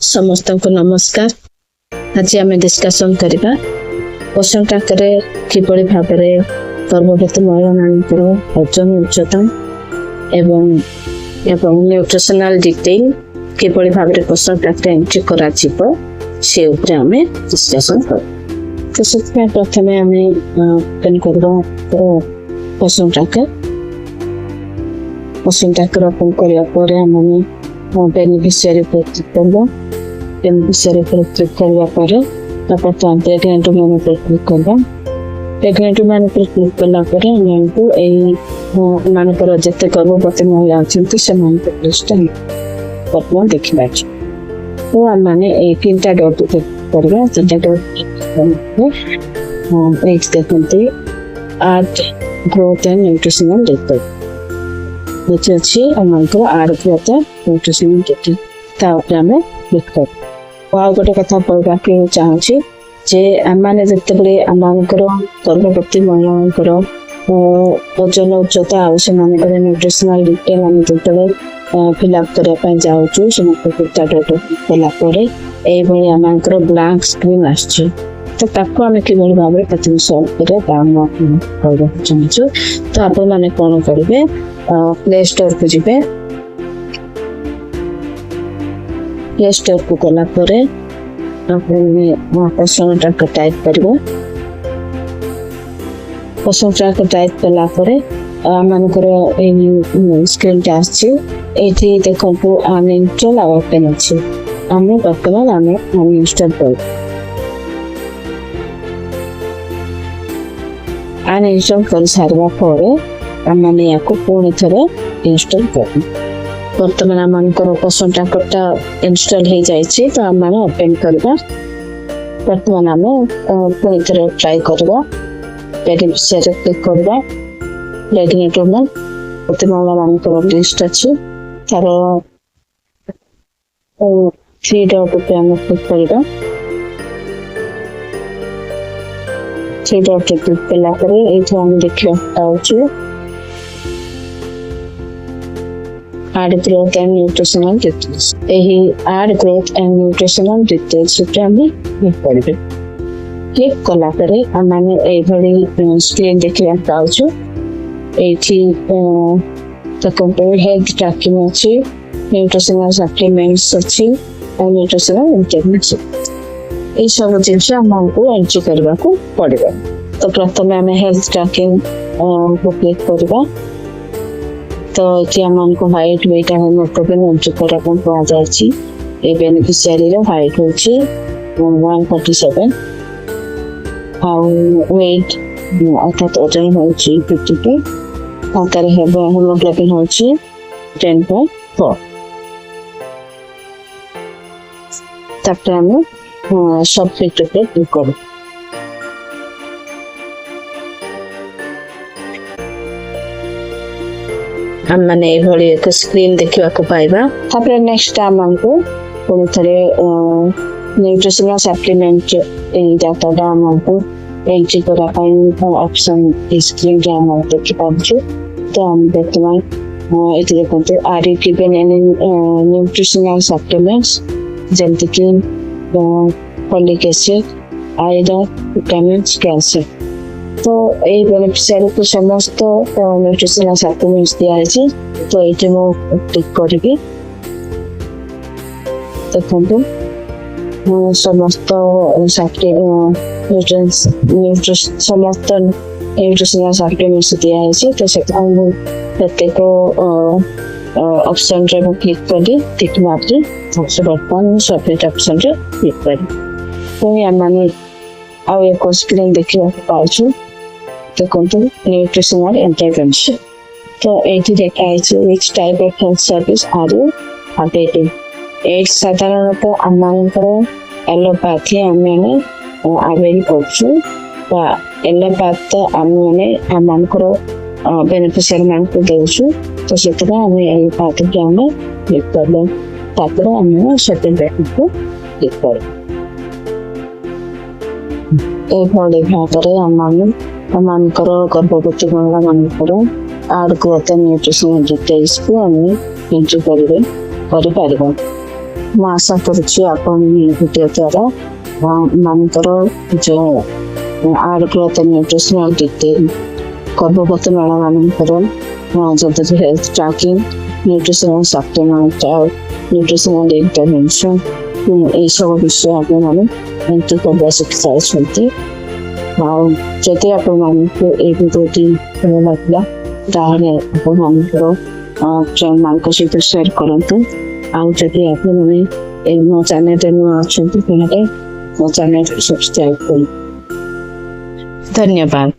समस्त को नमस्कार। आज आम डिस्कसन करवा पोषण ट्रैकर किभली भाव में गर्भवती महिला मानकर ओजन उच्चता एवं न्यूट्रिशनल डिटेल किभली भाव में पोषण ट्रैकर एंट्री करा से आम डिस्कसन कर। तो प्रथम आम करवा पोषण ट्रैकर ओपन करने बेनिफिशियरी पर क्लिक करवा। बेनिफिशियरी पर क्लिक करवा पर प्रेगनेंट वुमेन पर क्लिक करवा। प्रेगनेंट वुमेन पर क्लिक कला हमको मानकर जिते गर्भवती महिला अच्छी से लिस्ट बर्तमान देखा। तो आम मैंने तीन टा डॉट करवा। तीन टा डॉट देखते art growth and nutritional detail देखिए अच्छी आमको art growth and nutritional detail आम क्लिक कर। गोटे कथा कहवाक चाहूँगी जे आम मैंने जिते आमकर गर्भवती महिला ओजन उच्चता से न्यूट्रिशनल डिटेल आम जो फिलअप करने जाऊँ समस्त कलापर यही आमकर ब्लैंक स्क्रीन आम कि भाव में प्रथम सल्व करें चाहूँ। तो आप मैंने कौन करेंगे प्ले स्टोर को जी। प्ले स्टोर को गला पोषण ट्रैकर टाइप कर। पोषण ट्रैकर टाइप कलापर आमकर स्क्रीन टा आठी देखो अनइंस्टॉल ओपन अच्छी आम बर्तमान आम अनइंस्टॉल कर। अनइंस्टॉल कर सारा पर आम या पुणी थे इनस्टॉल कर। बर्तमान आमकर पोषण ट्रैकर इनस्टॉल हो जाए। तो आम ओपन करवा। बर्तमान आम पुणी थे ट्राई करवा। बेनिफिशियरी क्लिक करवा। प्रेगनेंट वुमेन महिला मानकर लिस्ट अच्छी तार 3 डॉट पे आम क्लिक करवा। 3 डॉट क्लिक कलापर ये देखा पाऊँ add growth and nutritional details. यही add growth and nutritional details click करेंगे। क्लिक कलापर आम स्क्रीन देखा पाऊँ ये हेल्थ ट्रैकिंग अच्छी न्यूट्रिशनल सप्लीमेंट्स अच्छी और न्यूट्रिशनल इंटेग्रेट्स ये सब जिन आमको एंट्री करने को पड़ेगा। तो प्रथम आम हेल्थ ट्रैकिंग को क्लिक करवा। तो ये आमको हाइट वेट हेमोग्लोबिन एंट्री करने को कहुई। ये बेनिफिशियरी हाइट हूँ 147 वेट अर्थात ओजन हूँ 52 हेमोग्लोबिन हूँ 10.4। तापर आम सबमिट पे क्लिक करूँ। आम मैंने एक स्क्रीन देखा पाइबा। तापर नेक्स्ट आमको पुणी थे न्यूट्रिशनल सप्लीमेंट डाटा आमको एंट्री करने ऑप्शन स्क्रीन आम देखी पाऊँ। तो आम बर्तमान ये देखते are you given any nutritional supplements जमती कि folic acid iron vitamins calcium. तो ये बेनिफिशियरी को समस्त न्यूट्रिशनल सप्लीमेंट्स दिखाई। तो ये क्लिक करी देखो समस्त समस्त न्यूट्रिशनल सप्लीमेंट्स दिखाई। तो प्रत्येक ऑप्शन क्लिक करी देखी बर्तमान सबमिट ऑप्शन क्लिक करी। पुणी आम आउ एक स्क्रीन देखा पाऊँ देखो न्यूट्रिशनल इंटरवेंशन। तो ये देखा which type of health service are you updating. ये साधारणतः आम एलोपैथी आम अवेल कर एलोपैथ आम बेनिफिशियरी मान को देचु। तो से एलोपैथ की आम क्लिक कर आम सेकेंड को क्लिक कर। यही भाव में गर्भवती महिला मानकर आड ग्रोथ न्यूट्रिशनल डिटेल्स को आम एंट्री कर। ମୁଁ ଆଶା କରୁଛି ଆପଣ ଭିଡ଼ିଓ ଦ୍ୱାରା ମାନଙ୍କର ଯେଉଁ ଆଡ୍ ଗ୍ରୋଥ ନ୍ୟୁଟ୍ରିସନାଲ ଡିଟେଲ ଗର୍ଭବତୀ ମହିଳାମାନଙ୍କର ଯଦି ହେଲ୍ଥ ଟ୍ରାକିଂ ନ୍ୟୁଟ୍ରିସନାଲ ସପ୍ଲିମେଣ୍ଟ ଆଉ ନ୍ୟୁଟ୍ରିସନାଲ ଇଣ୍ଟରଭେନସନ୍ ଏଇସବୁ ବିଷୟ ଆପଣମାନେ ଏମିତି କରିବା ଶିଖିସାରିଛନ୍ତି। ଆଉ ଯଦି ଆପଣମାନଙ୍କୁ ଏଇ ଭିଡ଼ିଓଟି ଭଲ ଲାଗିଲା ତାହେଲେ ଆପଣମାନଙ୍କର ମାନଙ୍କ ସହିତ ସେୟାର କରନ୍ତୁ। ଆଉ ଯଦି ଆପଣମାନେ ମୋ ଚ୍ୟାନେଲରେ ନୂଆ ଅଛନ୍ତି ତାହେଲେ ମୋ ଚ୍ୟାନେଲକୁ ସବସ୍କ୍ରାଇବ କରନ୍ତୁ। ଧନ୍ୟବାଦ।